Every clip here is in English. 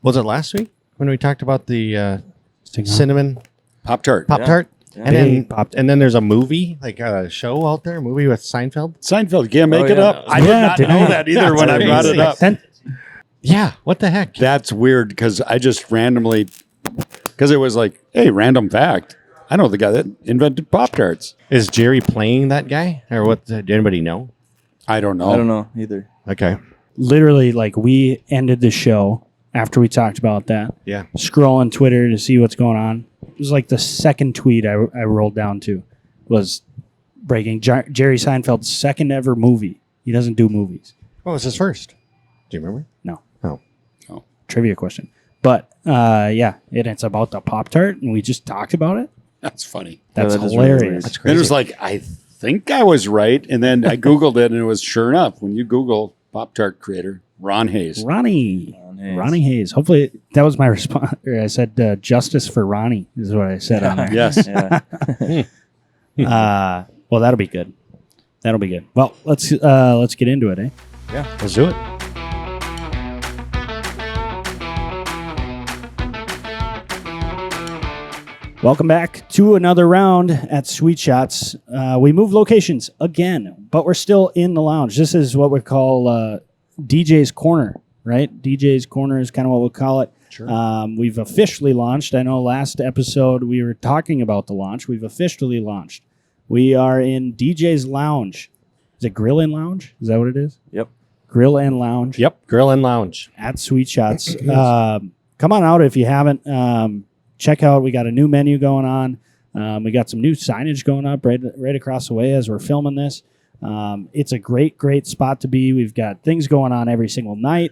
Was it last week when we talked about the cinnamon Pop-Tart? Pop-Tart? Yeah. And then there's a movie, like a show out there, a movie with Seinfeld. Seinfeld, can't make it yeah. up. I did not know that either when I brought it up. Yeah, what the heck? That's weird because I just randomly, because it was like, hey, random fact. I know the guy that invented Pop-Tarts. Is Jerry playing that guy? Or what? Did anybody know? I don't know. I don't know either. Okay. Literally, like, we ended the show after we talked about that. Yeah. Scrolling Twitter to see what's going on. It was like the second tweet I rolled down to was breaking Jerry Seinfeld's second ever movie. He doesn't do movies. What was his first? Do you remember? No. Oh. Trivia question. But, yeah, it's about the Pop-Tart, and we just talked about it. That's funny. That's that is really hilarious. weird. That's Then crazy. it was like, I think I was right. And then I Googled it, and it was sure enough. When you Google Pop-Tart creator, Ron Hayes. Ronnie Hayes. Hayes. Hopefully, that was my response. I said justice for Ronnie is what I said on there. Yes. Yeah. Well, that'll be good. That'll be good. Well, let's get into it, eh? Yeah, let's do it. Welcome back to another round at Sweet Shots. We moved locations again, but we're still in the lounge. This is what we call DJ's Corner, right? DJ's Corner is kind of what we call it. Sure. We've officially launched. I know last episode we were talking about the launch. We've officially launched. We are in DJ's Lounge. Is it Grill and Lounge? Is that what it is? Yep. Grill and Lounge. Yep, Grill and Lounge. At Sweet Shots. Come on out if you haven't. Check out. We got a new menu going on. We got some new signage going up right across the way as we're filming this. It's a great spot to be. We've got things going on every single night.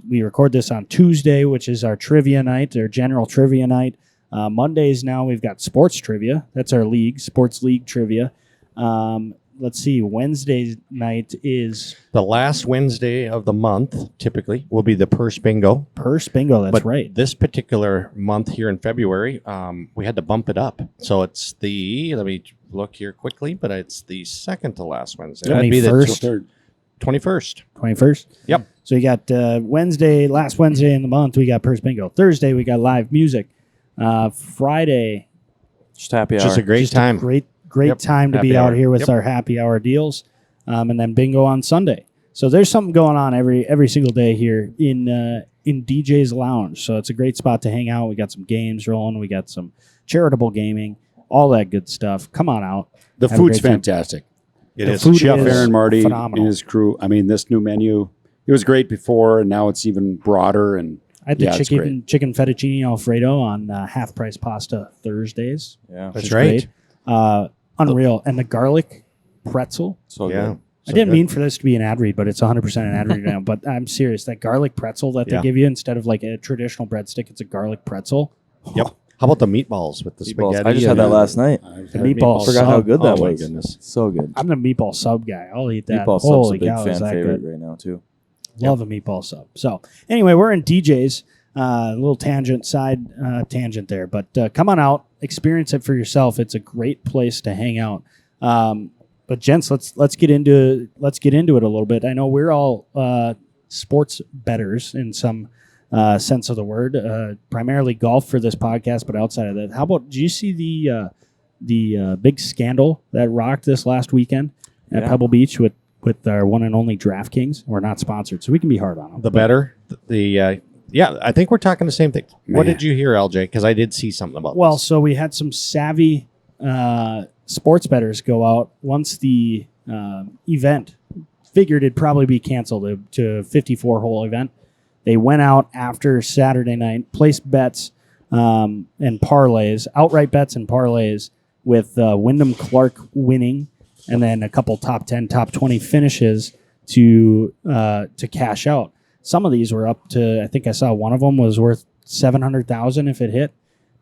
We record this on Tuesday, which is our trivia night, our general trivia night. Mondays now we've got sports trivia. That's our league, sports league trivia. Let's see. Wednesday night is The last Wednesday of the month, typically, will be the Purse Bingo. Purse Bingo. That's But right. this particular month here in February, we had to bump it up. So it's let me look here quickly, but it's the second to last Wednesday. That'd be the 21st. 21st. 21st. Yep. So you got last Wednesday in the month, we got Purse Bingo. Thursday, we got live music. Friday, Just happy hour. Just a great time. Great Yep. time to Happy be out hour. here with Yep. our happy hour deals. And then bingo on Sunday. So there's something going on every single day here in DJ's Lounge. So it's a great spot to hang out. We got some games rolling. We got some charitable gaming, all that good stuff. Come on out. The Have a food's great time. fantastic. It The is. food Chef is Aaron Marty phenomenal. and his crew. I mean, this new menu, it was great before, and now it's even broader. And I had the yeah, it's great. chicken fettuccine Alfredo on half price pasta Thursdays. Yeah. which That's is right. great. Unreal. And the garlic pretzel. So Yeah. good. I didn't mean for this to be an ad read, but it's 100% an ad read now. But I'm serious. That garlic pretzel that they Yeah. give you instead of like a traditional breadstick, it's a garlic pretzel. Yep. How about the meatballs with the Meatballs. spaghetti? I just had that last night. The meatball Forgot how sub. good that Oh, my was. goodness. So good. I'm the meatball sub guy. I'll eat that. Meatball sub's a Holy big cow, is fan that favorite good? right now too. Love a meatball sub. So anyway, we're in DJ's. A little side tangent there, but come on out, experience it for yourself. It's a great place to hang out. But gents, let's get into it a little bit. I know we're all sports bettors in some sense of the word. Primarily golf for this podcast, but outside of that, how about? Did you see the big scandal that rocked this last weekend at Yeah. Pebble Beach with our one and only DraftKings? We're not sponsored, so we can be hard on them. The better. Yeah, I think we're talking the same thing. What Man. did you hear, LJ? Because I did see something about Well, this. so we had some savvy sports bettors go out once the event figured it'd probably be canceled to a 54-hole event. They went out after Saturday night, placed bets and parlays, outright bets and parlays with Wyndham Clark winning, and then a couple top 10, top 20 finishes to cash out. Some of these were up to, I think I saw one of them was worth $700,000 if it hit,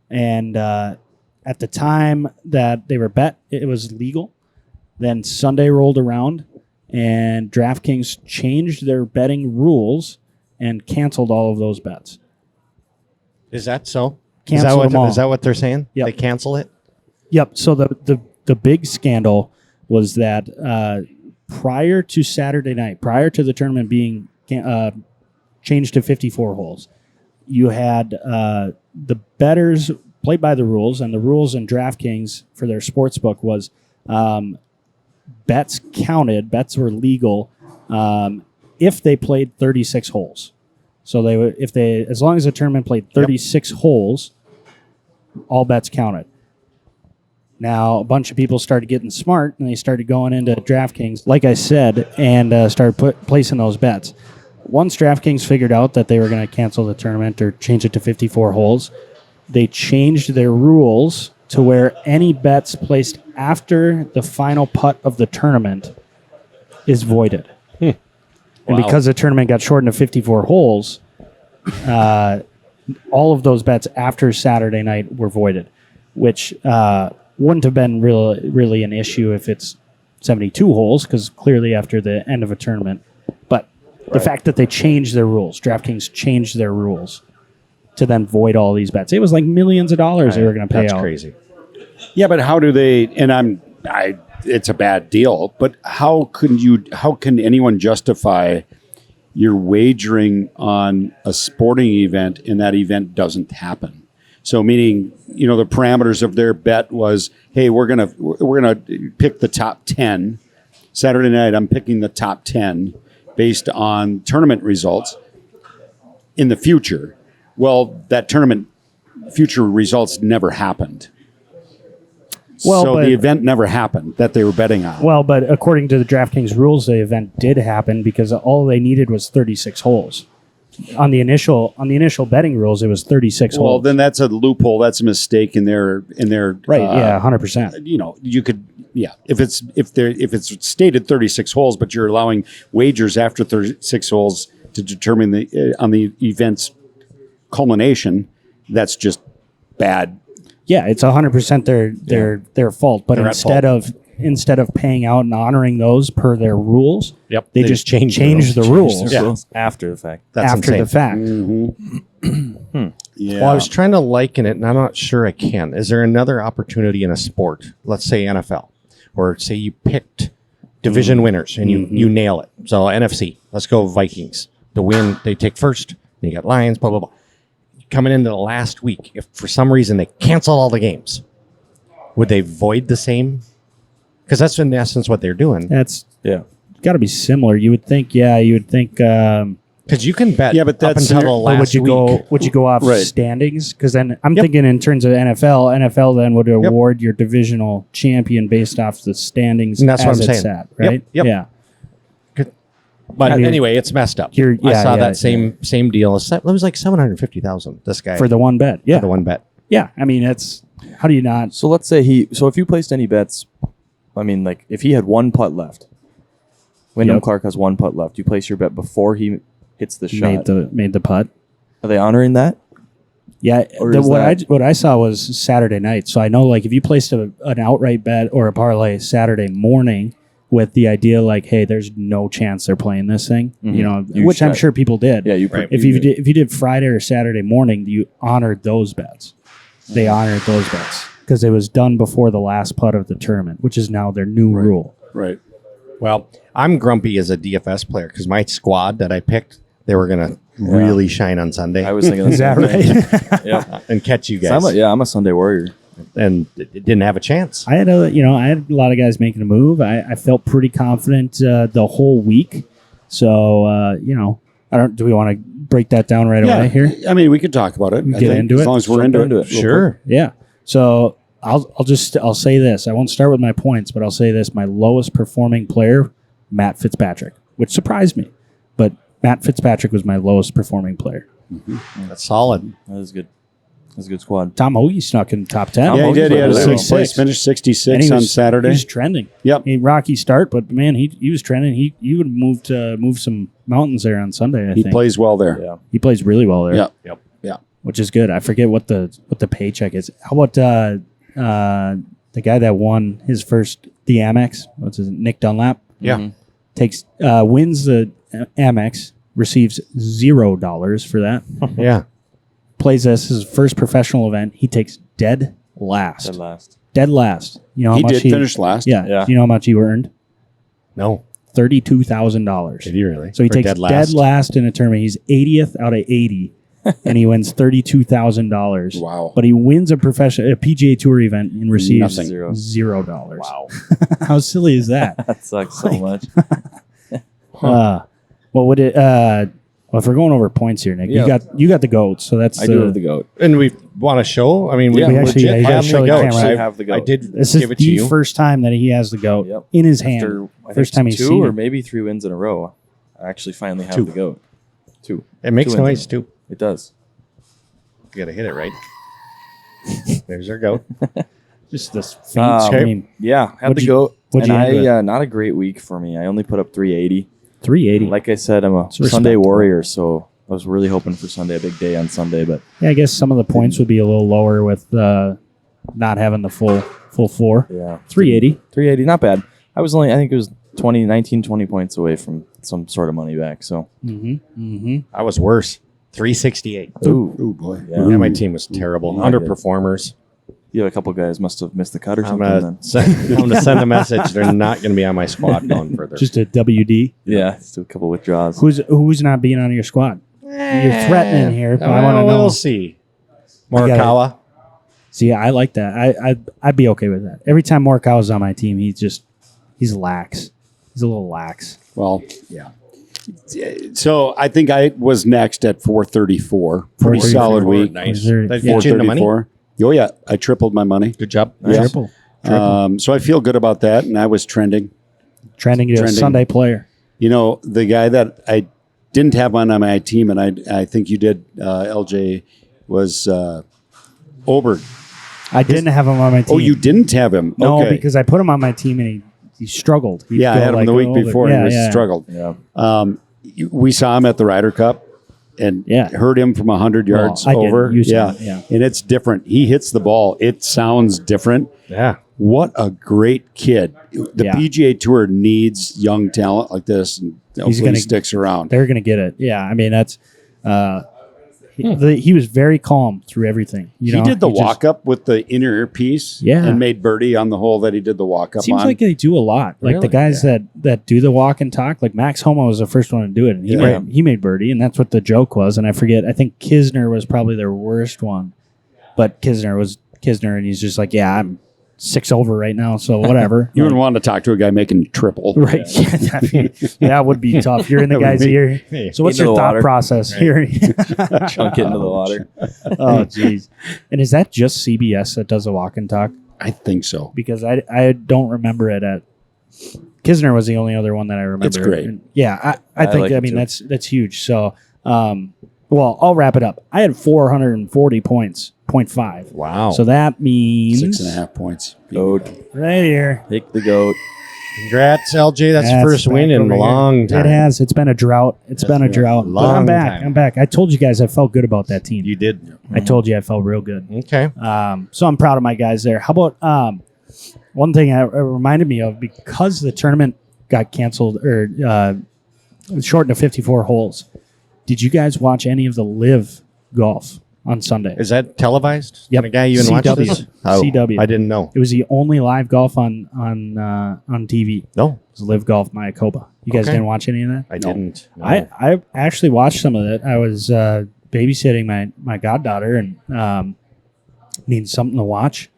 and at the time that they were bet, it was legal. Then Sunday rolled around, and DraftKings changed their betting rules and canceled all of those bets. Is that so? Cancel them all. Is that what they're saying? Yep. They cancel it? Yep. So the big scandal was that prior to Saturday night, prior to the tournament being changed to 54 holes, you had the bettors played by the rules, and the rules in DraftKings for their sports book was bets counted, bets were legal if they played 36 holes. So they would, if they, as long as the tournament played 36 holes, all bets counted. Now, a bunch of people started getting smart, and they started going into DraftKings, like I said, and started placing those bets. Once DraftKings figured out that they were going to cancel the tournament or change it to 54 holes, they changed their rules to where any bets placed after the final putt of the tournament is voided. And because the tournament got shortened to 54 holes, all of those bets after Saturday night were voided, which wouldn't have been really an issue if it's 72 holes, because clearly after the end of a tournament. But the fact that they changed their rules, DraftKings changed their rules to then void all these bets. It was like millions of dollars they were going to pay out. That's crazy. Yeah, but how do they? And it's a bad deal. But how can anyone justify your wagering on a sporting event and that event doesn't happen? So meaning, the parameters of their bet was, hey, we're gonna pick the top 10 Saturday night. I'm picking the top 10 based on tournament results in the future. Well, that tournament future results never happened. So the event never happened that they were betting on. Well, but according to the DraftKings rules, the event did happen because all they needed was 36 holes. On the initial betting rules, it was 36 holes. Well, then that's a loophole. That's a mistake in their right. 100%. You could if it's stated 36 holes, but you're allowing wagers after 36 holes to determine on the event's culmination, that's just bad. Yeah, it's 100% their fault. But They're instead of paying out and honoring those per their rules, They just changed the rules Their rules after the fact. That's after insane. the fact. Mm-hmm. Yeah. Well, I was trying to liken it, and I'm not sure I can. Is there another opportunity in a sport, let's say NFL, or say you picked division winners and you nail it? So NFC, let's go Vikings. The win, they take first. Then you got Lions, blah, blah, blah. Coming into the last week, if for some reason they cancel all the games, would they void the same? Because that's in essence what they're doing. That's Yeah. got to be similar. You would think. Because you can bet but up that's until the or last would you week. Would you go off Right. standings? Because then I'm thinking in terms of NFL. NFL then would award your divisional champion based off the standings And that's what as I'm it's saying. at, right? Yep. Yeah. But I mean, anyway, it's messed up. you're- I yeah, saw yeah, that same deal. It was like $750,000. This guy For the one bet. Yeah. for the one bet. Yeah. I mean, it's how do you not? So let's say so if you placed any bets, I mean, like if he had one putt left, Wyndham Yep. Clark has one putt left. You place your bet before he hits the shot. Made the putt. Are they honoring that? Yeah, Or is what I saw was Saturday night. So I know, like, if you placed an outright bet or a parlay Saturday morning with the idea, like, hey, there's no chance they're playing this thing, You which I'm shot. sure people did. Yeah, you. Right. If you did Friday or Saturday morning, you honored those bets. They honored those bets because it was done before the last putt of the tournament, which is now their new rule. Right. Well, I'm grumpy as a DFS player because my squad that I picked, they were going to really shine on Sunday I was thinking the Is that same thing. right? Yeah. and catch you So guys. I'm a Sunday warrior. And it didn't have a chance. I had a lot of guys making a move. I felt pretty confident the whole week. So I don't. Do we want to break that down right away here? I mean, we could talk about it. I Get think, into as it? long as we're Jump into into it. it. Sure. Yeah. So I'll say this. I won't start with my points, but I'll say this. My lowest performing player, Matt Fitzpatrick, which surprised me, but Matt Fitzpatrick was my lowest performing player. That's solid. That is good. That's a good squad. Tom Hoagie snuck in the top 10. Yeah, he did. He had a Well, 66. Finished 66 And he on was- Saturday. He was trending. Yep. Rocky start, but man, he was trending. He would move some mountains there on Sunday. I He think plays well there. Yeah. he plays really well there. Yep. Yep. Yeah. Which is good. I forget what the paycheck is. How about the guy that won his first the Amex? What's his Nick Dunlap? Yeah. Wins the Amex, receives $0 for that. Yeah. Plays this his first professional event. He takes dead last. Dead last. Dead last. You know how He much did finish last. Yeah. Yeah. Do you know how much he earned? No. $32,000. Did you really? So he Or takes dead last in a tournament. He's 80th out of 80 and he wins $32,000. Wow. But he wins a PGA Tour event and receives Nothing. $0. Wow. How silly is that? That sucks so much. What would it? Well, if we're going over points here, Nick, Yeah. you got the GOAT, so that's I do have the GOAT. And we want to show. I mean, we Yeah. We actually- legit yeah, you gotta have show the the goat. camera. I I have the I goat. did This is give it to the you. first time that he has the GOAT Yep. in his hand. After, I First think time he's two seen or it. maybe 3 wins in a row. I actually finally have Two. the GOAT. 2. It makes 2 wins noise in a row. too. It does. You got to hit it right. There's our goat. Just this faint Um, scream. Yeah, had What'd the you- GOAT. what'd And you end I not a great week for me. I only put up 380. 380. Like I said, I'm a It's Sunday respectable. warrior, so I was really hoping for Sunday, a big day on Sunday, but Yeah, I guess some of the points would be a little lower with not having the full 4. yeah. 380. 380, not bad. I think it was 20 points away from some sort of money back. So, I was worse. 368. ooh, Oh boy. yeah. Yeah, my team was terrible. I did. Underperformers. You have a couple guys must have missed the cut or I'm something. gonna Then. send a message. They're not going to be on my squad going further. Just a WD. Yeah, just a couple withdraws. Who's not being on your squad? You're threatening here, but I want to know. We'll see. gotta- Morikawa. See, I like that. I'd be okay with that. Every time Morikawa's on my team, he's lax. He's a little lax. Well, yeah. So I think I was next at 434. Pretty 434. solid week. Nice. Was there- That yeah. get you in the money? 434. Oh yeah, I tripled my money. Good job. Yeah. Triple. So I feel good about that, and I was trending. Trending to a Trending. Sunday player. You know, the guy that I didn't have on my team, and I think you did, LJ, was Oberg. I didn't have him on my team. Oh, you didn't have him? No, Okay. because I put him on my team and he struggled. He'd Yeah, I go had him like the week over- before, and he struggled. Yeah. We saw him at the Ryder Cup and Yeah. heard him from 100 yards I didn't. over. You saw Yeah. it, And it's different. He hits the ball. It sounds different. Yeah. What a great kid. The Yeah. PGA Tour needs young talent like this, and hopefully gonna- he sticks around. They're going to get it. Yeah, I mean, that's he was very calm through everything. You He know? did the just- walk up with the inner earpiece Yeah. and made birdie on the hole that he did the walk up Seems on. like they do a lot. Like the Really? guys that do the walk and talk. Like Max Homa was the first one to do it, and Yeah. he made birdie, and that's what the joke was. And I think Kisner was probably their worst one, but Kisner was Kisner, and he's just like, yeah, I'm 6 over right now, so whatever. You Like, wouldn't want to talk to a guy making triple. right? Yeah, that would be tough. You're in the That would guy's be- ear. So what's Into your the thought water. process here? Chunk it into the water. Oh, jeez. And is that just CBS that does a walk and talk? I think so. Because I don't remember it at Kisner was the only other one that I remember. It's great. And yeah, I think like I it mean too. that's huge. So well, I'll wrap it up. I had 440 points, 0.5. Wow. So that means 6.5 points. Goat. right here. Pick the GOAT. Congrats, LJ. That's the That's first win back in over a here. long time. It has. It's been a drought. It's been a drought. But I'm long back. time. I'm back. I told you guys I felt good about that team. You did. I told you I felt real good. Okay. So I'm proud of my guys there. How about one thing it reminded me of, because the tournament got canceled or shortened to 54 holes. Did you guys watch any of the live golf on Sunday? Is that televised? Yep. Can a guy even watch CW. this? Oh, CW. I didn't know. It was the only live golf on TV. It No, was Live Golf Mayakoba. You guys Okay. didn't watch any of that? I didn't. No. I actually watched some of it. I was babysitting my goddaughter and needed something to watch.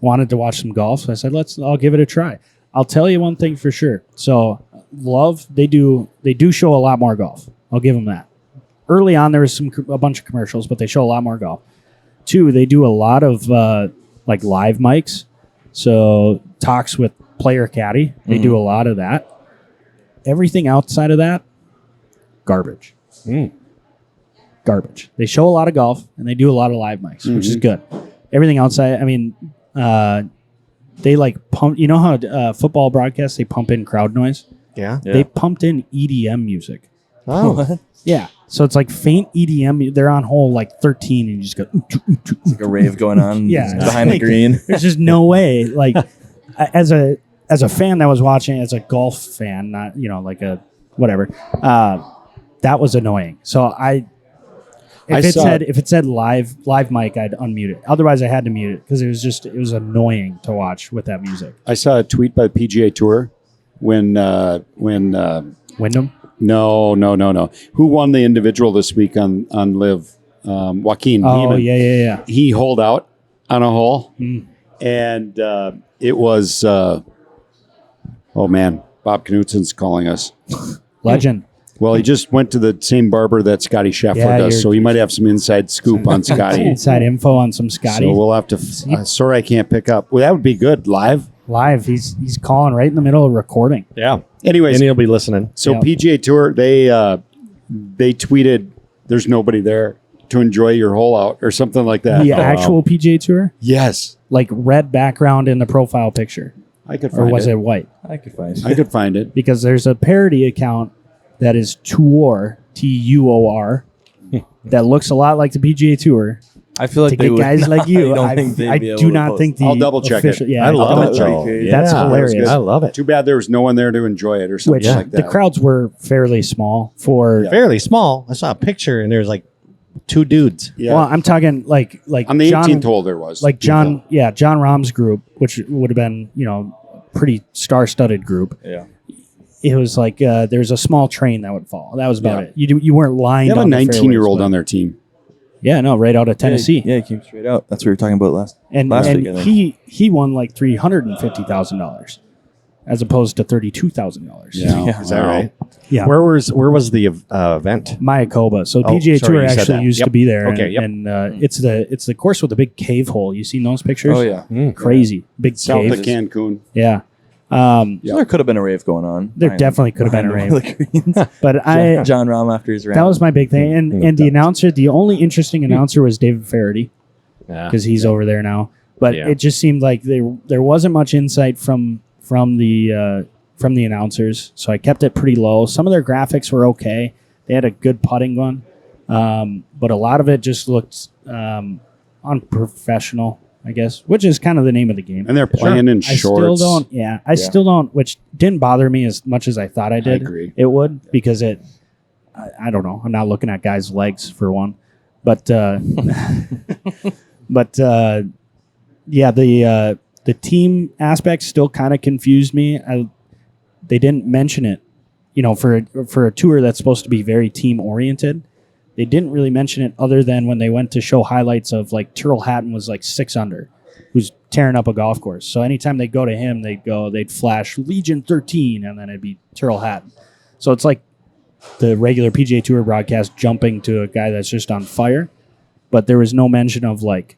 Wanted to watch some golf, so I said, I'll give it a try. I'll tell you one thing for sure. So Love, they do show a lot more golf. I'll give them that. Early on, there was a bunch of commercials, but they show a lot more golf. 2, they do a lot of like live mics. So talks with player caddy. They do a lot of that. Everything outside of that, garbage. Garbage. They show a lot of golf and they do a lot of live mics, which is good. Everything outside, I mean, they like pump. You know how football broadcasts, they pump in crowd noise? Yeah. Yeah. They pumped in EDM music. Oh. Yeah. So it's like faint EDM. They're on hole like 13 and you just go. Like a rave going on Yeah. behind the Like, green. There's just no way. Like as a fan that was watching, as a golf fan, not like a whatever. That was annoying. So if it said live mic, I'd unmute it. Otherwise, I had to mute it because it was annoying to watch with that music. I saw a tweet by PGA Tour when Wyndham. no. Who won the individual this week on Live? Joaquin Oh, Niemann. yeah. He holed out on a hole, and it was oh man, Bob Knutsen's calling us. Legend. Well, he just went to the same barber that Scotty Scheffler Yeah, does, you're- so he might have some inside scoop on Scotty. Inside info on some Scotty. So we'll have to. Sorry, I can't pick up. Well, that would be good live. Live. He's calling right in the middle of recording. Yeah. Anyways, And he'll be listening. so Yeah. PGA Tour, they tweeted, "There's nobody there to enjoy your hole out," or something like that. The actual PGA Tour, Yes, like red background in the profile picture, I could or find was it. it white? I could find. I could find it. Because there's a parody account that is Tour Tuor that looks a lot like the PGA Tour. I feel like To they get would guys like you, I don't I, think they'd I be able do to not post. think the I'll double check official, it. Yeah, I love double it, check. though. That's Yeah. hilarious. I love it. Too bad there was no one there to enjoy it, or something Which like the that. crowds were fairly small for. Yeah. Fairly small. I saw a picture and there's like 2 dudes. Yeah, Well, I'm talking like on the John, 18th hole there was John Rahm's group, which would have been pretty star-studded group. Yeah. It was like there's a small train that would fall. That was about Yeah. it. You weren't lined. They have a on the 19-year-old fairways, on their team. but- Yeah, no, right out of Tennessee. Yeah, he came straight out. That's what we were talking about last and week. I and think. he won like $350,000 as opposed to $32,000. Yeah. Is that right? Yeah. Where was the event? Mayakoba. So Oh, PGA sorry, Tour you said actually that. used Yep. to be there. Okay, yep. And it's the course with the big cave hole. You seen those pictures? Oh yeah. Crazy. Big South cave. of Cancun. Yeah. So there could have been a rave going on. There definitely could have been a behind rave. the greens. But I John Rahm after his round. that was my big thing. And the announcer, the only interesting announcer was David Faraday Yeah. because he's over there now. But Yeah. it just seemed like there wasn't much insight from the announcers, so I kept it pretty low. Some of their graphics were okay. They had a good putting one, but a lot of it just looked unprofessional, I guess, which is kind of the name of the game. And they're playing in I shorts. still don't. Yeah, I still don't. Which didn't bother me as much as I thought I did. agree. It would because I don't know. I'm not looking at guys' legs for one, but yeah, the team aspect still kind of confused me. They didn't mention it, for a tour that's supposed to be very team oriented. They didn't really mention it other than when they went to show highlights of like Tyrrell Hatton was like 6 under, who's tearing up a golf course. So anytime they go to him, they'd flash Legion 13, and then it'd be Tyrrell Hatton. So it's like the regular PGA Tour broadcast jumping to a guy that's just on fire, but there was no mention of like,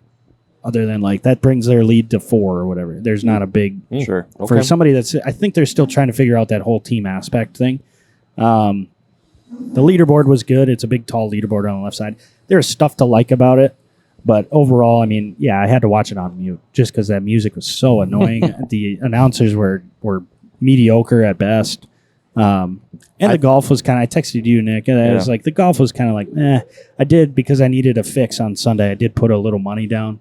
other than like that brings their lead to 4 or whatever. There's not a big Sure. for somebody that's. I think they're still trying to figure out that whole team aspect thing. The leaderboard was good. It's a big, tall leaderboard on the left side. There's stuff to like about it, but overall, I mean, yeah, I had to watch it on mute just because that music was so annoying. The announcers were mediocre at best. And the golf was kind of. I texted you, Nick, and I was like, the golf was kind of like, I did because I needed a fix on Sunday. I did put a little money down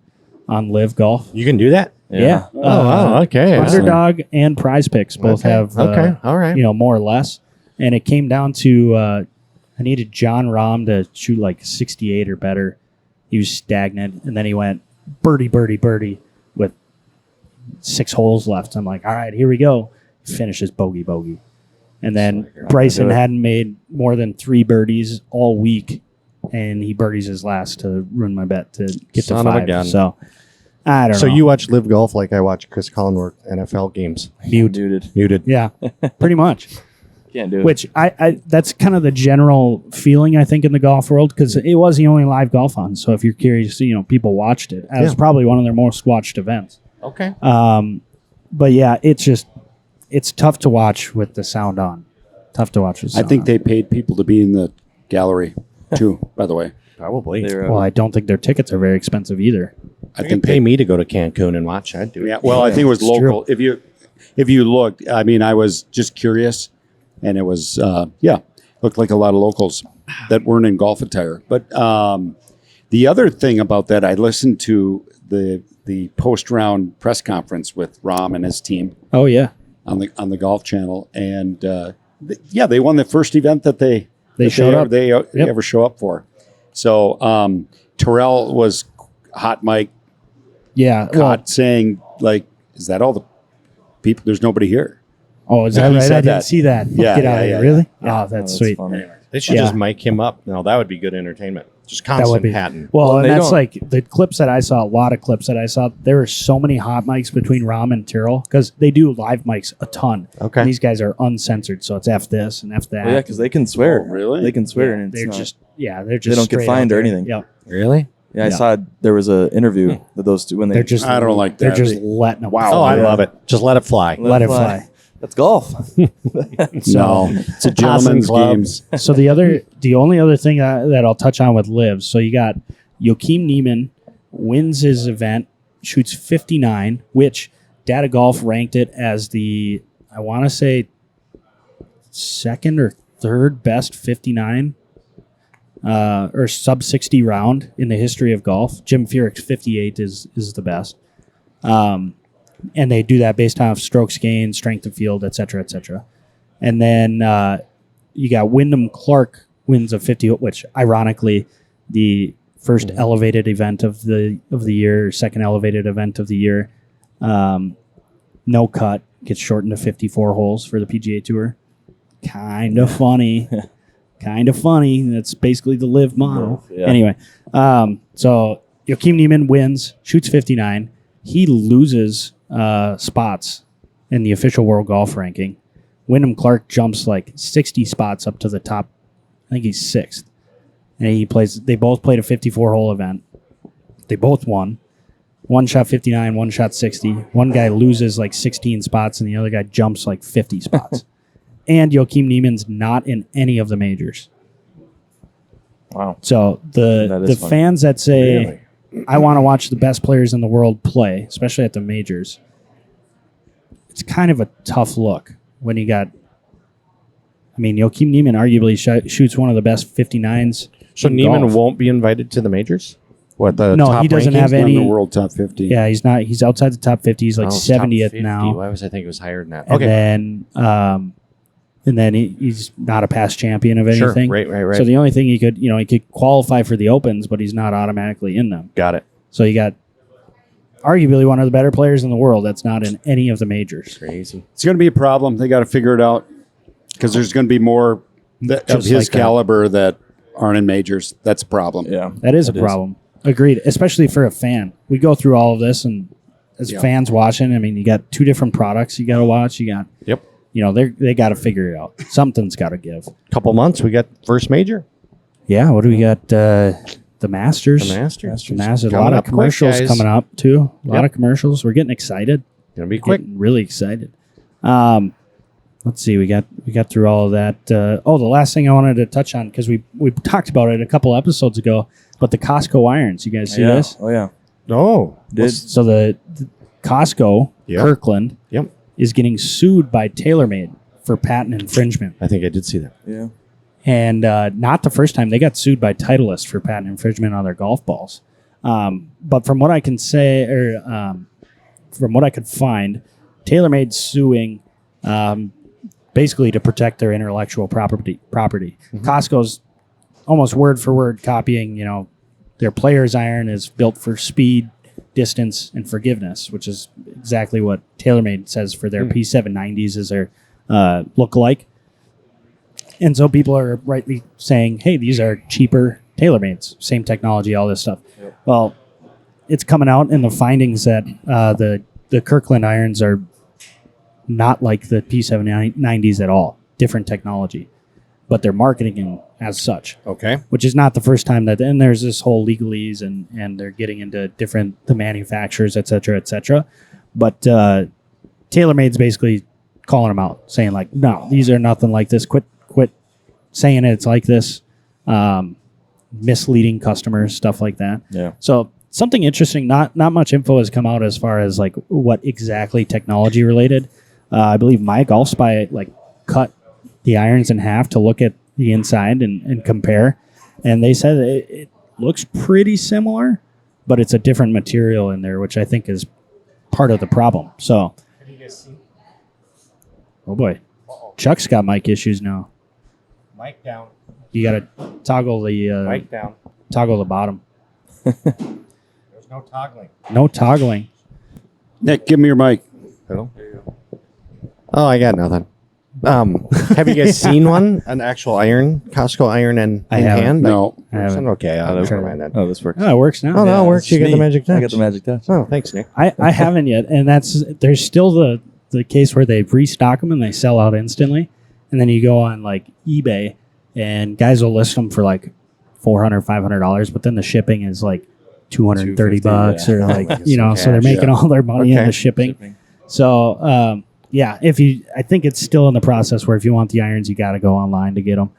on Live Golf. You can do that? Yeah. Oh, wow. Okay. Underdog and Prize Picks both Okay. have. Okay. All right. More or less. And it came down to I needed John Rahm to shoot like 68 or better. He was stagnant, and then he went birdie, birdie, birdie with 6 holes left. I'm like, all right, here we go. Finishes bogey, bogey. And then Bryson hadn't made more than 3 birdies all week, and he birdies his last to ruin my bet to get Son to of a 5. gun. So I don't know. So you watch Live Golf like I watch Chris Collinworth NFL games. Muted. Muted. yeah, pretty much. Can't do it. Which I that's kind of the general feeling I think in the golf world because it was the only live golf on. So if you're curious, people watched it. It was probably one of their most watched events. Okay. But yeah, it's tough to watch with the sound on. Tough to watch with I sound think on. they paid people to be in the gallery too. By the way, Probably. They're, Well, I don't think their tickets are very expensive either. I You think can pay me to go to Cancun and watch. I'd do it. Yeah, well, I think it was It's true. local. If you looked, I mean, I was just curious, and it was looked like a lot of locals that weren't in golf attire. But the other thing about that, I listened to the post round press conference with Rahm and his team Oh yeah, on the Golf Channel, and they won the first event that they showed up. they ever show up for. So Terrell was hot mic yeah. caught saying like, "Is that all the people? There's nobody here." Oh, is that He right? said I didn't that. see that. Yeah, Get out yeah, of here, yeah, really? yeah. Oh, that's sweet. funny. They should Yeah. just mic him up. No, that would be good entertainment. Just That would constant be patting. well, Well, and they that's don't- like the clips that I saw. A lot of clips that I saw. There were so many hot mics between Rom and Tyrrell because they do live mics a ton. Okay. And these guys are uncensored, so it's F this and F that. Well, yeah, because they can swear. Oh, really? They can swear, Yeah, and it's they're not- just they're They just don't get straight fined out or there. anything. Yep. Really? Yeah, I Yeah. saw there was an interview that those two when They're just I don't like they're that. just letting them. Wow. Oh, I yeah. love it. Just let it fly. let it fly. That's golf. No, it's a gentleman's Tossing game. clubs. So the only other thing that I'll touch on with Liv. So you got Joachim Neiman wins his event, shoots 59, which Data Golf ranked it as the I want to say second or third best 59 or sub 60 round in the history of golf. Jim Furyk's 58 is the best. And they do that based off strokes gained, strength of field, et cetera, et cetera. And then you got Wyndham Clark wins a 50, which ironically, the first elevated event of the year, second elevated event of the year, no cut, gets shortened to 54 holes for the PGA Tour. Kind of funny. Kind of funny. That's basically the live motto. Yeah. Anyway, so Joachim Neiman wins, shoots 59. He loses spots in the official world golf ranking. Wyndham Clark jumps like 60 spots up to the top. I think he's sixth. And they both played a 54-hole event. They both won. One shot 59, one shot 60. One guy loses like 16 spots, and the other guy jumps like 50 spots. And Joachim Neiman's not in any of the majors. Wow. So That the is funny. fans that say, I want to watch the best players in the world play, especially at the majors, it's kind of a tough look when you got. I mean, Joachim Neiman arguably shoots one of the best 59s. So in Neiman golf. won't be invited to the majors? What, the No, top he doesn't rankings? have Not in any. the world top 50. Yeah, he's not. He's outside the top 50. He's like Oh, it's top 70th 50. now. Why was I thinking it was higher than that? And Okay. then he's not a past champion of Sure. anything. Right. So the only thing he could qualify for the Opens, but he's not automatically in them. Got it. So you got arguably one of the better players in the world that's not in any of the majors. Crazy. It's going to be a problem. They got to figure it out because there's going to be more of Just his like that. caliber that aren't in majors. That's a problem. Yeah. That is a It problem. Agreed. Especially for a fan. We go through all of this, and as Yeah. fans watching, I mean, you got two different products you got to watch. You got, Yep. they got to figure it out. Something's got to give. Couple months, we got first major. Yeah. What do we got? The Masters. The Masters. The Masters. A Coming lot of up quick, commercials guys. coming up too. A lot Yep. of commercials. We're getting excited. Gonna be quick. Getting really excited. Let's see. We got through all of that. The last thing I wanted to touch on because we talked about it a couple episodes ago, but the Costco irons. You guys see yeah. this? Oh yeah. Oh. So the Costco Yep. Kirkland Yep. is getting sued by TaylorMade for patent infringement, I think I did see that. Yeah. and not the first time they got sued by Titleist for patent infringement on their golf balls. But from what I can say, or from what I could find, TaylorMade suing basically to protect their intellectual property. Costco's almost word for word copying. Their player's iron is built for speed, distance, and forgiveness, which is exactly what TaylorMade says for their P790s as their look-alike. And so people are rightly saying, hey, these are cheaper TaylorMades, same technology, all this stuff. Yep. Well, it's coming out in the findings that the Kirkland irons are not like the P790s at all, different technology, but they're marketing them as such, Okay. which is not the first time that, and there's this whole legalese and they're getting into the manufacturers, et cetera, but TaylorMade's basically calling them out, saying like, no, these are nothing like this. Quit saying it's like this, misleading customers, stuff like that. Yeah. So something interesting. Not much info has come out as far as like what exactly technology related. I believe My Golf Spy cut the irons in half to look at the inside and compare, and they said it looks pretty similar, but it's a different material in there, which I think is part of the problem. So, oh boy, Chuck's got mic issues now. Mic down. You got to toggle the down. toggle the bottom. There's no toggling. No toggling. Nick, give me your mic. Hello. Oh, I got nothing. Have you guys seen one? An actual iron, Costco iron in I haven't. hand? No. I haven't. Okay, never mind that. Oh, this works. Oh, it works now. Oh, no, it works. You it's get the me. magic touch. I got the magic touch. Oh, thanks, Nick. I haven't yet, and there's still the case where they restock them and they sell out instantly, and then you go on like eBay and guys will list them for like $400, $500, but then the shipping is like $230 or like so they're making all their money in the shipping. So I think it's still in the process where if you want the irons, you got to go online to get them.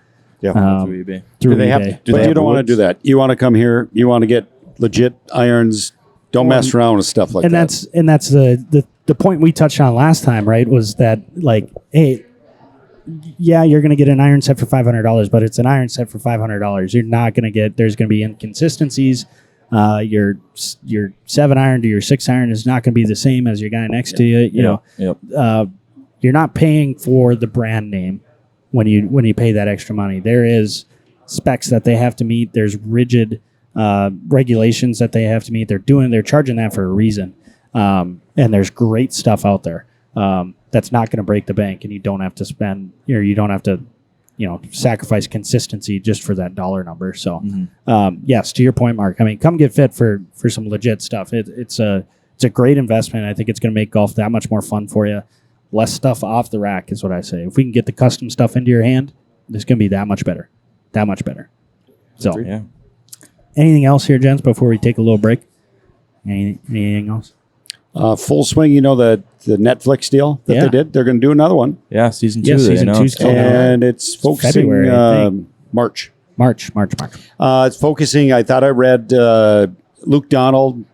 Yeah. Through eBay. Through Do they have- eBay. do But they you have don't want to woods? do that. You want to come here. You want to get legit irons. Don't mess around with stuff like and that. that's the point we touched on last time, right? Was that like, hey, yeah, you're going to get an iron set for $500, but it's an iron set for $500. You're not going to get. There's going to be inconsistencies. Your 7 iron to your 6 iron is not going to be the same as your guy next to you. You're not paying for the brand name when you pay that extra money. There is specs that they have to meet. There's rigid regulations that they have to meet. They're charging that for a reason. And there's great stuff out there that's not going to break the bank, and you don't have to spend, you don't have to, sacrifice consistency just for that dollar number. So, yes, to your point, Mark. I mean, come get fit for some legit stuff. It's a great investment. I think it's going to make golf that much more fun for you. Less stuff off the rack is what I say. If we can get the custom stuff into your hand, it's going to be that much better. That much better. So, Yeah. anything else here, gents, before we take a little break? Anything else? Full swing. The Netflix deal that they did. They're going to do another one, Yeah, season 2. Yeah, they season announced. 2's coming out. and it's focusing February, I think. March. March. It's focusing. I thought I read Luke Donald,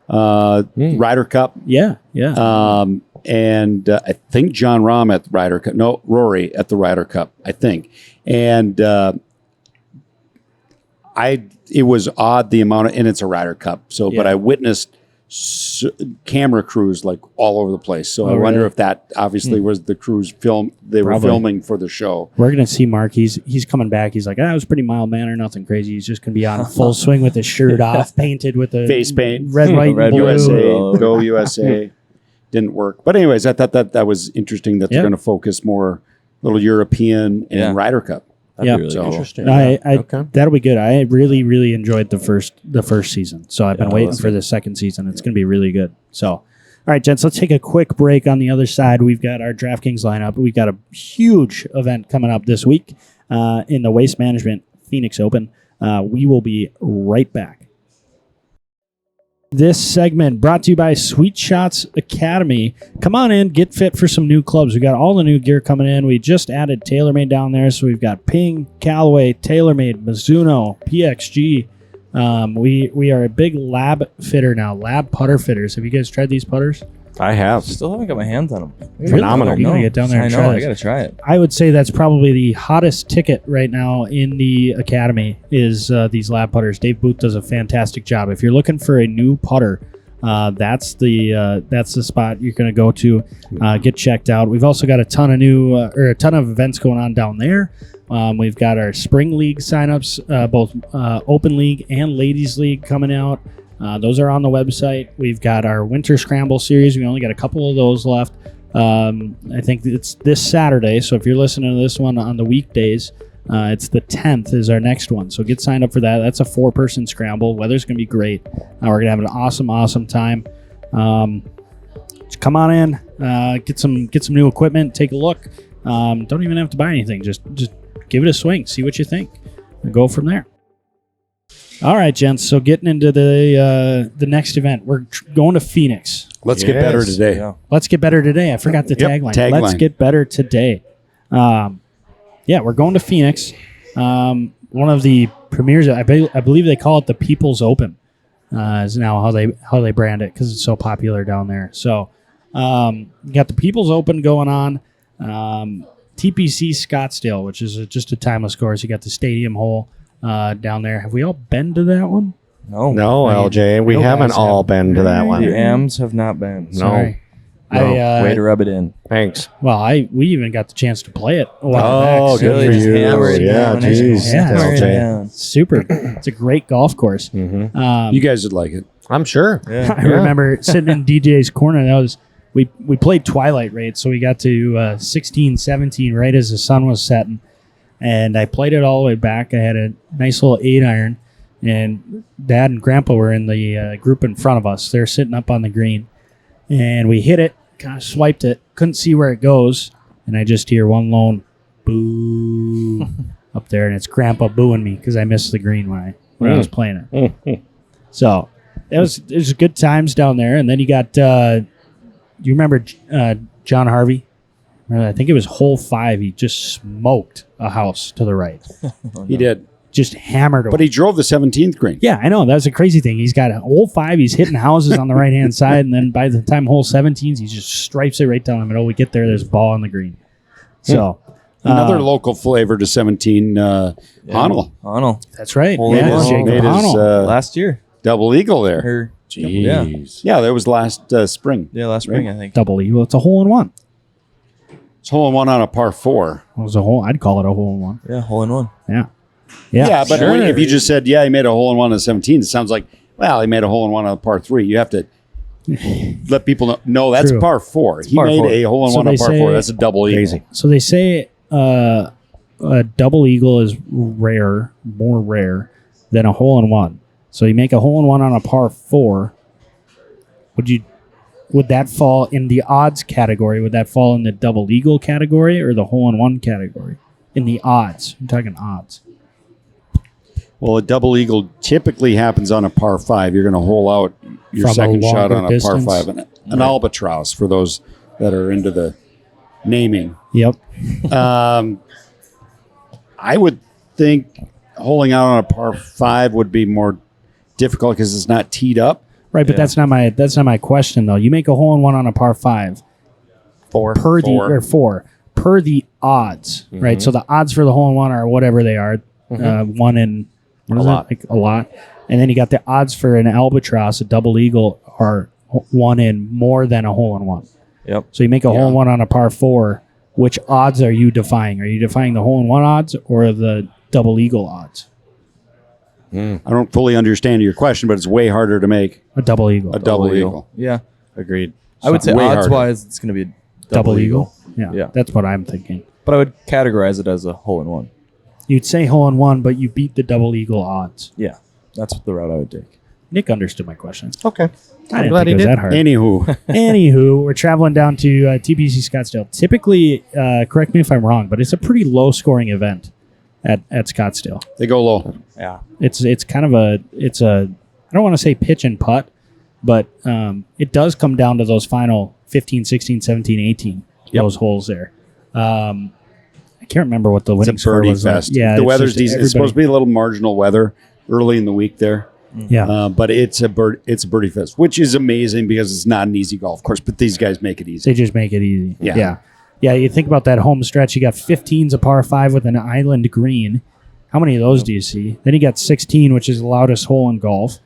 Ryder Cup. Yeah. And I think John Rahm at the Ryder Cup. No, Rory at the Ryder Cup, I think. And it was odd the amount of, and it's a Ryder Cup. So, but Yeah. I witnessed camera crews like all over the place. So I wonder really? if that obviously was the crews they were Probably. filming for the show. We're gonna see Mark. He's coming back. He's like, it was pretty mild manner, nothing crazy. He's just gonna be on full swing with his shirt off, painted with a Face paint. red, white, Red, and blue. USA, go USA. Didn't work. But anyways, I thought that was interesting that they're Yeah. going to focus more little European and Yeah. Ryder Cup. That'd Yeah. be really So- cool. Interesting. Okay. That'll be good. I really, really enjoyed the first season. So I've been waiting for the second season. It's going to be really good. So, all right, gents, let's take a quick break. On the other side, we've got our DraftKings lineup. We've got a huge event coming up this week in the Waste Management Phoenix Open. We will be right back. This segment brought to you by Sweet Shots Academy. Come on in, get fit for some new clubs. We got all the new gear coming in. We just added TaylorMade down there, so we've got Ping, Callaway, TaylorMade, Mizuno, PXG. We are a big lab fitter now, lab putter fitters. Have you guys tried these putters? I have. Still haven't got my hands on them. Phenomenal. You gotta get down there and I try know. I this. gotta try it. I would say that's probably the hottest ticket right now in the academy is these lab putters. Dave Booth does a fantastic job. If you're looking for a new putter, that's the spot you're going to go to. Get checked out. We've also got a ton of events going on down there. We've got our spring league signups, both open league and ladies league coming out. Those are on the website. We've got our winter scramble series. We only got a couple of those left. I think it's this Saturday. So if you're listening to this one on the weekdays, it's the 10th is our next one. So get signed up for that. That's a 4-person scramble. Weather's going to be great. We're going to have an awesome time. Just come on in, get some new equipment, take a look. Don't even have to buy anything. Just give it a swing, see what you think, and go from there. All right, gents. So getting into the next event, we're going to Phoenix. Let's get better today. Yeah. Let's get better today. I forgot the tagline. Let's get better today. We're going to Phoenix. One of the premieres, I believe they call it the People's Open, is now how they brand it because it's so popular down there. So you got the People's Open going on. TPC Scottsdale, which is just a timeless course. You got the stadium hole down there. Have we all been to that one? No. No, LJ, we no haven't guys all have. been to that one. The AMs have not been. No. Sorry. No. Way to rub it in. Thanks. We even got the chance to play it a while back. Oh, So good for Just you. hammer it Yeah, down. geez. Yeah. Hammer it LJ. down. Super. It's a great golf course. Mm-hmm. You guys would like it. I'm sure. Yeah. I remember sitting in DJ's corner. we played twilight rate, so we got to 16, 17 right as the sun was setting, and I played it all the way back. I had a nice little 8-iron, and Dad and Grandpa were in the group in front of us. They're sitting up on the green, and we hit it, kind of swiped it, couldn't see where it goes, and I just hear one lone boo up there, and it's Grandpa booing me because I missed the green when I was playing it. So it was good times down there, and then you got. Do you remember John Harvey? I think it was hole 5. He just smoked a house to the right. He did. Just hammered it. But he drove the 17th green. Yeah, I know. That's a crazy thing. He's got a hole 5. He's hitting houses on the right-hand side, and then by the time hole 17, he just stripes it right down the middle. We get there, there's a ball on the green. So Another local flavor to 17, Honnold. Honnold. that's right. Hole Yeah, in one. Jacob Made his Honnold. Last year. double eagle there. Or, Jeez. Yeah, that was last spring. yeah, last spring, I think. Double eagle. It's a hole in one. It's hole in one on a par 4. It was a hole. I'd call it a hole in one. Yeah, hole in one. Yeah. Yeah, but sure. if you just said, yeah, he made a hole in one on 17, it sounds like, well, he made a hole in one on a par 3. You have to let people know, no, that's True. a par 4. He par made 4. a hole in So one on they par 4. say- That's a double eagle. Crazy. So they say a double eagle is more rare than a hole in one. So you make a hole in one on a par 4. Would that fall in the odds category? Would that fall in the double eagle category or the hole in one category? In the odds. I'm talking odds. Well, a double eagle typically happens on a par 5. You're going to hole out your From a second shot longer on a distance. par 5. An albatross for those that are into the naming. Yep. I would think holing out on a par 5 would be more difficult because it's not teed up. Right, but Yeah. that's not my question though. You make a hole in one on a par 5 Four. per the Four. or 4 per the odds, right? So the odds for the hole in one are whatever they are, 1 in what is lot. it? Like a lot, and then you got the odds for an albatross, a double eagle, are 1 in more than a hole in one. Yep. So you make a hole in one on a par 4. Which odds are you defying? Are you defying the hole in one odds or the double eagle odds? I don't fully understand your question, but it's way harder to make A double eagle. a double eagle. Yeah. Agreed. I would say Way harder. odds-wise, it's going to be a double eagle. Yeah, Yeah. that's what I'm thinking. But I would categorize it as a hole in one. You'd say hole in one, but you beat the double eagle odds. Yeah. That's the route I would take. Nick understood my question. Okay. I didn't glad think it was he did. that hard. Anywho, Anywho, we're traveling down to TPC Scottsdale. Typically, correct me if I'm wrong, but it's a pretty low-scoring event at Scottsdale. they go low. Yeah. It's kind of a I don't want to say pitch and putt, but it does come down to those final 15, 16, 17, 18 those holes there. I can't remember what the It's winning a score birdie was. fest. Yeah, the it's weather's just decent. It's supposed to be a little marginal weather early in the week there. Yeah, But it's a birdie fest, which is amazing because it's not an easy golf course, but these guys make it easy. they just make it easy. Yeah. Yeah. You think about that home stretch. You got 15's a par 5 with an island green. How many of those do you see? Then you got 16, which is the loudest hole in golf.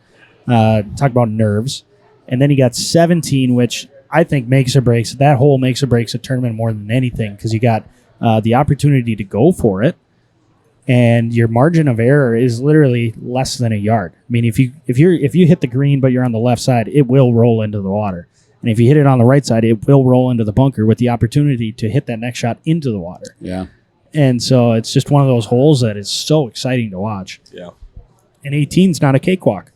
Talk about nerves. And then you got 17, which I think makes or breaks. That hole makes or breaks a tournament more than anything because you got the opportunity to go for it, and your margin of error is literally less than a yard. I mean, if you hit the green but you're on the left side, it will roll into the water. And if you hit it on the right side, it will roll into the bunker with the opportunity to hit that next shot into the water. Yeah. And so it's just one of those holes that is so exciting to watch. Yeah. And 18's not a cakewalk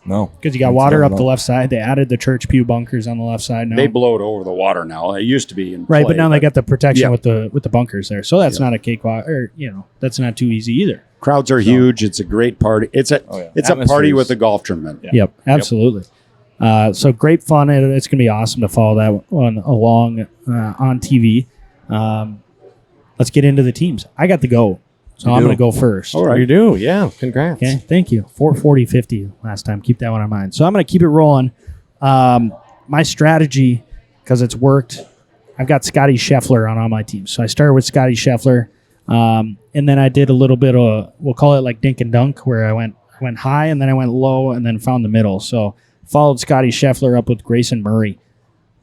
No. because you got It's water up definitely the left side. They added the church pew bunkers on the left side now. They blow it over the water now. It used to be in Right, play, but now they got the protection Yeah. with the bunkers there. So that's not a cakewalk, or that's not too easy either. crowds are huge. It's a great party. It's a yeah. it's a Atmosphere party is- with a golf tournament. Yeah. Yep, absolutely. So great fun. It's going to be awesome to follow that one along on TV. Let's get into the teams. I got to go, so I'm do. going to go first. All right. You do, yeah. Congrats. Okay, thank you. 440-50 last time. Keep that one in mind. So I'm going to keep it rolling. My strategy, because it's worked, I've got Scotty Scheffler on all my teams. So I started with Scotty Scheffler, and then I did a little bit of, we'll call it like dink and dunk, where I went high and then I went low and then found the middle. So followed Scotty Scheffler up with Grayson Murray,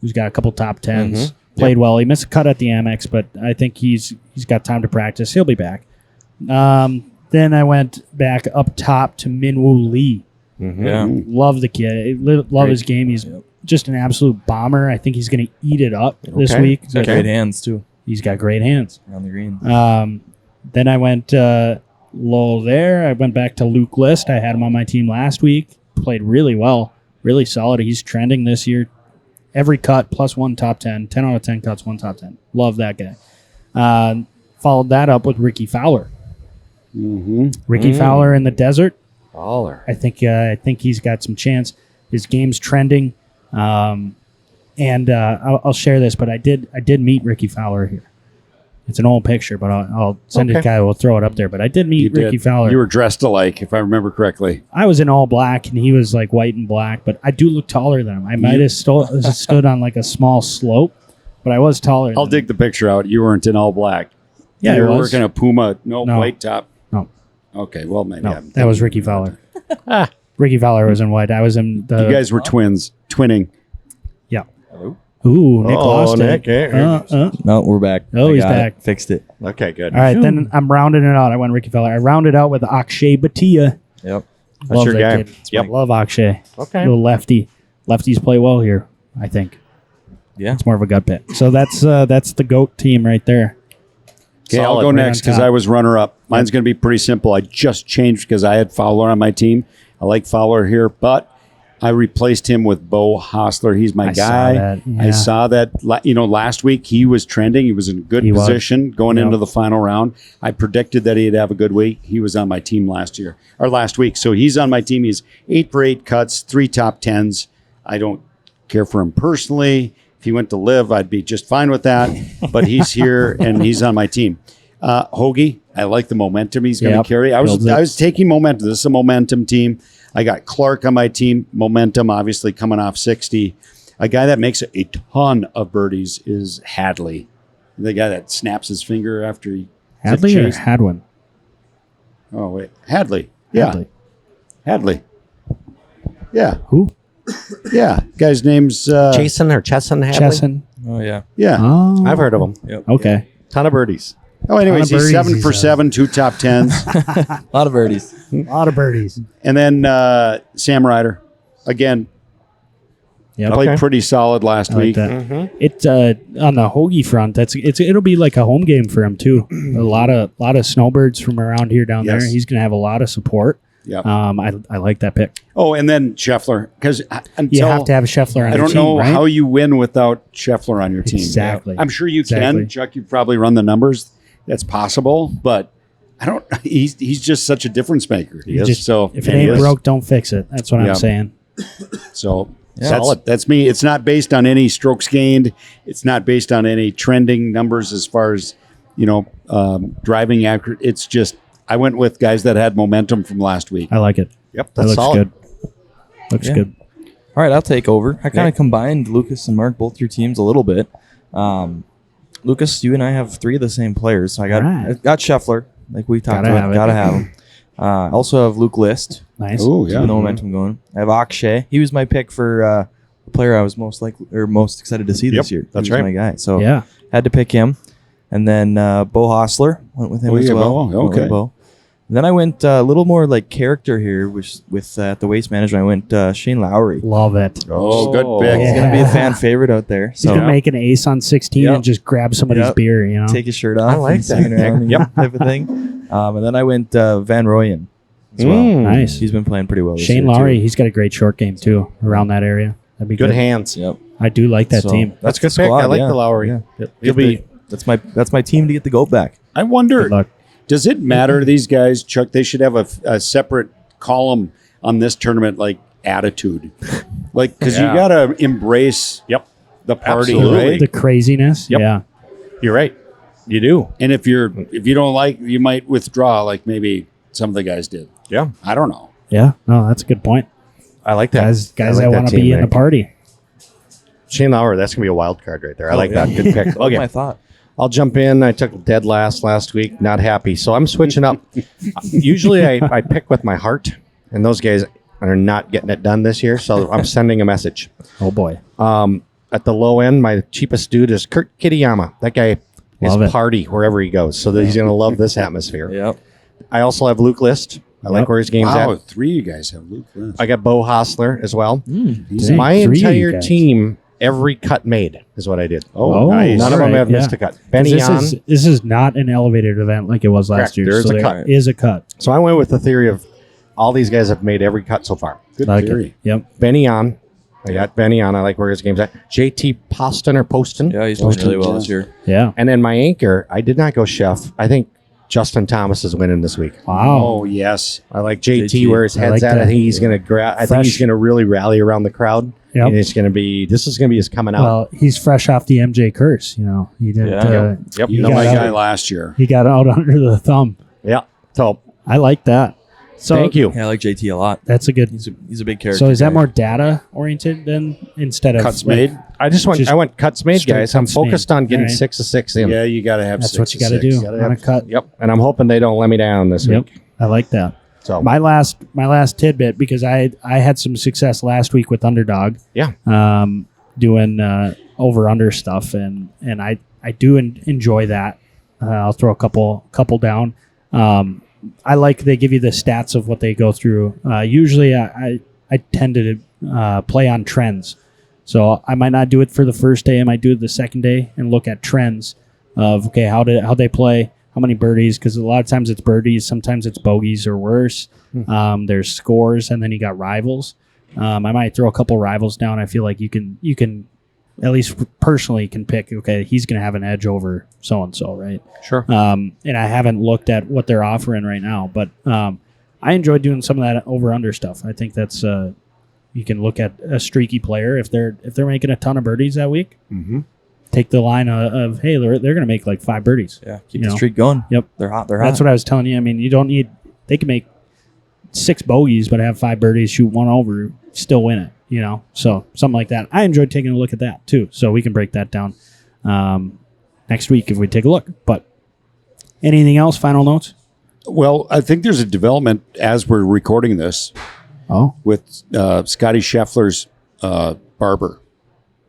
who's got a couple top 10s. Played well. He missed a cut at the Amex, but I think he's got time to practice. He'll be back. Then I went back up top to Minwoo Lee. Yeah. Love the kid. Love his game. He's just an absolute bomber. I think he's going to eat it up this Okay. week. He's got great hands too He's got great hands. around the green. Then I went low there. I went back to Luke List. I had him on my team last week. Played really well, really solid. He's trending this year. Every cut plus 1 top 10. 10 out of 10 cuts, 1 top 10. Love that guy. Followed that up with Ricky Fowler. Ricky Fowler in the desert. Baller. I think he's got some chance. His game's trending. I'll share this, but I did meet Ricky Fowler here. It's an old picture, but I'll send it to Kyle. We'll throw it up there. But I did meet Ricky Fowler. You were dressed alike, if I remember correctly. I was in all black, and he was like white and black. But I do look taller than him. I might have stood on like a small slope, but I was taller. I'll dig the picture out. You weren't in all black. Yeah, you I were was. working a Puma, no No. white top. No, Okay, well, maybe. no, that was Ricky Fowler. Ricky Fowler was in white. I was in the. You guys were twinning. Yeah. Ooh, Nick lost Nick. it. No, we're back. Oh, I he's got it. back. Fixed it. Okay, good. All right, then I'm rounding it out. I went Ricky Fowler. I rounded out with Akshay Bhatia. Yep. That's your that guy. kid. Yep. Love Akshay. Okay. Little lefty. Lefties play well here, I think. Yeah. It's more of a gut pick. So that's the GOAT team right there. Okay, I'll Solid. go Right next on because top. I was runner-up. Mine's going to be pretty simple. I just changed because I had Fowler on my team. I like Fowler here, but I replaced him with Bo Hostler. He's my I saw guy. that, yeah. I saw that. Last week he was trending. He was in good He was. position going Yep. into the final round. I predicted that he'd have a good week. He was on my team last week. So he's on my team. He's 8 for 8 cuts, 3 top 10s. I don't care for him personally. If he went to live, I'd be just fine with that. But he's here and he's on my team. Hoagie, I like the momentum he's going to Yep. carry. I Builds it. was taking momentum. This is a momentum team. I got Clark on my team. Momentum, obviously, coming off 60. A guy that makes a ton of birdies is Hadley. The guy that snaps his finger after he Hadley or chased. Hadwin? Oh, wait. Hadley. Yeah. Hadley. Yeah. Who? Yeah. Guy's name's Jason or Chesson Hadley? Chesson. Oh yeah. Yeah. Oh, I've heard of him. Yep. Okay. Ton of birdies. Oh, anyways, Ton of he's birdies, 7 for he's, 7, 2 top 10s. A lot of birdies. A lot of birdies. And then Sam Ryder. Again, Yep. played pretty solid last I like week. that. It's on the Hoagie front. It'll be like a home game for him too. A lot of snowbirds from around here down Yes. there. He's gonna have a lot of support. Yep. I like that pick. Oh, and then Scheffler. Because You until have to have Scheffler on I your don't team, know right? how you win without Scheffler on your team. Exactly. I'm sure you Exactly. can. Chuck, you've probably run the numbers. That's possible, but I don't. He's just such a difference maker. He is. Just- So if it and he ain't is. broke, don't fix it. That's what Yeah. I'm saying. So Yeah. that's me. It's not based on any strokes gained. It's not based on any trending numbers as far as driving accurate. It's just I went with guys that had momentum from last week. I like it. Yep, That that's looks solid. good. Looks Yeah. good. All right, I'll take over. I kind Yeah. of combined Lucas and Mark, both your teams, a little bit. Lucas, you and I have 3 of the same players. So I got All right. I got Scheffler, like we talked Gotta about. have it. Gotta have him. I also have Luke List. Nice. Oh Keeping yeah. the momentum going. I have Akshay. He was my pick for the player I was most excited to see this Yep, year. He that's was right. my guy. So Yeah. had to pick him. And then Bo Hostler went with him Oh, as yeah, well. Bo. Went with Okay. Bo. Then I went a little more like character here, which with at the Waste Management, I went Shane Lowry. Love it. Oh, good pick. He's Yeah. gonna be a fan favorite out there. He's So gonna make an ace on 16 Yep. and just grab somebody's Yep. beer. You know. take his shirt off. I like and that swing around pick. and type of thing. And then I went Van Royen as well. Nice. He's been playing pretty well. This Shane year, too. Lowry. He's got a great short game too around that area. That'd be Good good. hands. Yep. I do like that So, team. That's a the good pick. squad, I like yeah. the Lowry. Yeah. Yep. He'll be. That's my team to get the goat back. I wonder. Good luck. Does it matter to these guys, Chuck? They should have a separate column on this tournament, like attitude, like because Yeah. you got to embrace the party, Absolutely. right? The craziness. Yep. Yeah. You're right. You do. And if you don't like, you might withdraw, like maybe some of the guys did. Yeah. I don't know. Yeah. No, that's a good point. I like that. Guys I like that want to team, be in the Nick. party. Shane Lowry, that's going to be a wild card right there. I like that. Good pick. That's my Okay. thought. I'll jump in. I took dead last week. Not happy. So I'm switching up. Usually I pick with my heart, and those guys are not getting it done this year. So I'm sending a message. Oh boy. At the low end, my cheapest dude is Kurt Kitayama. That guy Love is it. party wherever he goes. So that he's going to love this atmosphere. Yep. I also have Luke List. I like where his game's Wow, at. 3 you guys have Luke Lynch. I got Bo Hostler as well. He's Dang. My 3 you entire guys. team, every cut made is what I did. Oh, nice. None of them right, have missed yeah. a cut. Benny This is not an elevated event like it was last Correct. year. There is so a cut. Is a cut. So I went with the theory of all these guys have made every cut so far. Good Like theory. it. Yep. Benny on. I got Benny on. I like where his game's at. JT Poston or Poston. Yeah, he's doing really well yeah. this year. Yeah. And then my anchor, I did not go chef. I think Justin Thomas is winning this week. Wow. Oh, yes. I like JT, JT. where his I head's like at. that. I think he's going to I think he's Fresh. going to really rally around the crowd. Yep. And this is going to be his coming out. Well, he's fresh off the MJ curse. He didn't. Yeah. Yep. You know got my out. guy last year. He got out under the thumb. Yeah. So I like that. So thank you. Yeah, I like JT a lot. That's a good. He's a big character. So is that guy. more data oriented than instead of Cuts like, made. I went cuts made, straight guys. I'm cuts made. focused on getting All right. 6 of 6 in. Yeah, you got to have That's 6 what you got to of do 6. Gotta on a have- cut. Yep. And I'm hoping they don't let me down this Yep. week. I like that. So My last tidbit, because I had some success last week with Underdog. yeah. Doing over under stuff, and I do enjoy that. I'll throw a couple down. I like they give you the stats of what they go through. Usually, I tend to play on trends, so I might not do it for the first day. I might do it the second day and look at trends of how they play, how many birdies, because a lot of times it's birdies, sometimes it's bogeys or worse. There's scores, and then you got rivals. I might throw a couple rivals down. I feel like you can at least personally can pick, okay, he's going to have an edge over so-and-so, right? Sure. And I haven't looked at what they're offering right now, but I enjoy doing some of that over-under stuff. I think that's you can look at a streaky player if they're making a ton of birdies that week. Mm-hmm. Take the line of hey, they're going to make like 5 birdies. Yeah, keep You the know. streak going. Yep. They're hot. They're That's hot. what I was telling you. I mean, you don't need. They can make 6 bogeys, but have 5 birdies, shoot 1 over, still win it. So something like that. I enjoyed taking a look at that too. So we can break that down next week if we take a look. But anything else? Final notes? Well, I think there's a development as we're recording this Oh, with Scotty Scheffler's barber.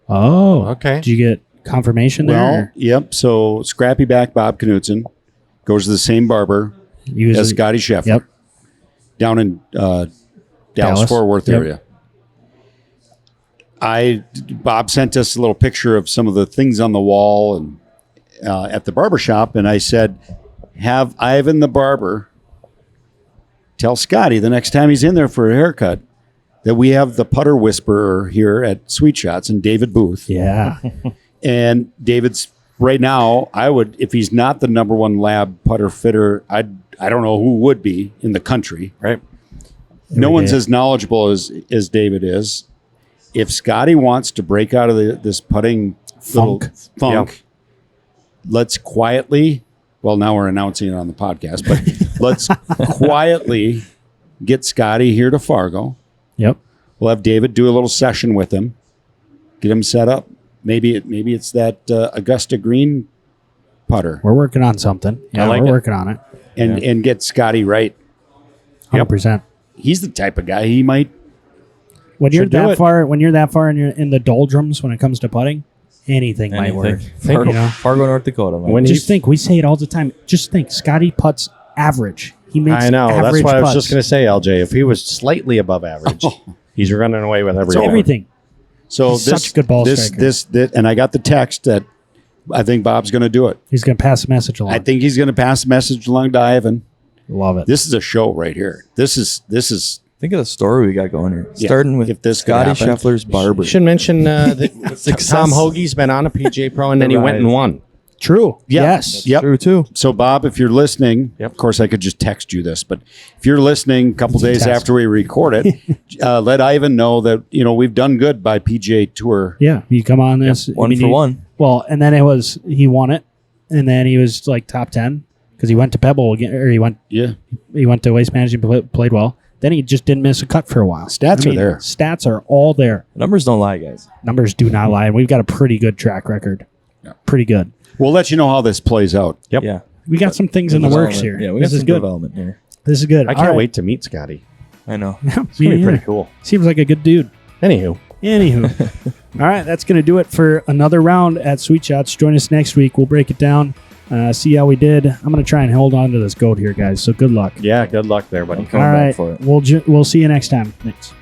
Okay. Did you get confirmation there? Well, or yep. So Scrappy Back Bob Knudsen goes to the same barber usually- as Scotty Scheffler Yep. down in Dallas Dallas. Fort Worth Yep. area. Bob sent us a little picture of some of the things on the wall and at the barber shop, and I said, have Ivan the barber tell Scotty the next time he's in there for a haircut that we have the putter whisperer here at Sweet Shots and David Booth. Yeah. And David's right now, I would, if he's not the number 1 lab putter fitter, I don't know who would be in the country. Right. No one's day. as knowledgeable as David is. If Scotty wants to break out of this putting little funk, let's quietly, well, now we're announcing it on the podcast, but let's quietly get Scotty here to Fargo. Yep. We'll have David do a little session with him, get him set up. Maybe it's that Augusta Green putter, We're working on something. Yeah, like we're it. working on it. and get Scotty right. 100%. He's the type of guy he might. When you're Should do that it. far, and you're in the doldrums when it comes to putting, anything might work. Fargo, You know? Fargo, North Dakota. Man. When Just think, we say it all the time. Just think, Scotty putts average. He makes I know. That's average what I was putts. just going to say, LJ. If he was slightly above average, he's running away with everything. Everything. So He's this such a good ball this, striker. this and I got the text that I think Bob's going to do it. He's going to pass the message along. I think he's going to pass the message along to Ivan. Love it. This is a show right here. This is Think of the story we got going here. Yeah, Starting with if this could Scotty happen. Scheffler's barber. You should mention that Success. Tom Hoagie's been on a PGA Pro and then he went and Right. won. True. Yeah. Yes. Yep. True too. So Bob, if you're listening, Yep. of course I could just text you this, but if you're listening a couple days Text. after we record it, let Ivan know that we've done good by PGA Tour. Yeah. You come on this. One for one. Well, and then he won it, and then he was like top 10 because he went to Pebble again, or he went to Waste Management, played well. Then he just didn't miss a cut for a while. Stats are there. Stats are all there. Numbers don't lie, guys. Numbers do not lie, and we've got a pretty good track record. Yeah. Pretty good. We'll let you know how this plays out. Yep. Yeah. We got some things in the works here. Yeah, we got This is some good. development here. This is good. I All can't right. wait to meet Scotty. I know. It's going to be pretty cool. Seems like a good dude. Anywho. Anywho. All right, that's going to do it for another round at Sweet Shots. Join us next week. We'll break it down. see how we did. I'm going to try and hold on to this goat here, guys. So good luck. Yeah, good luck there, buddy. I'm coming All back right. for it. We'll see you next time. Thanks.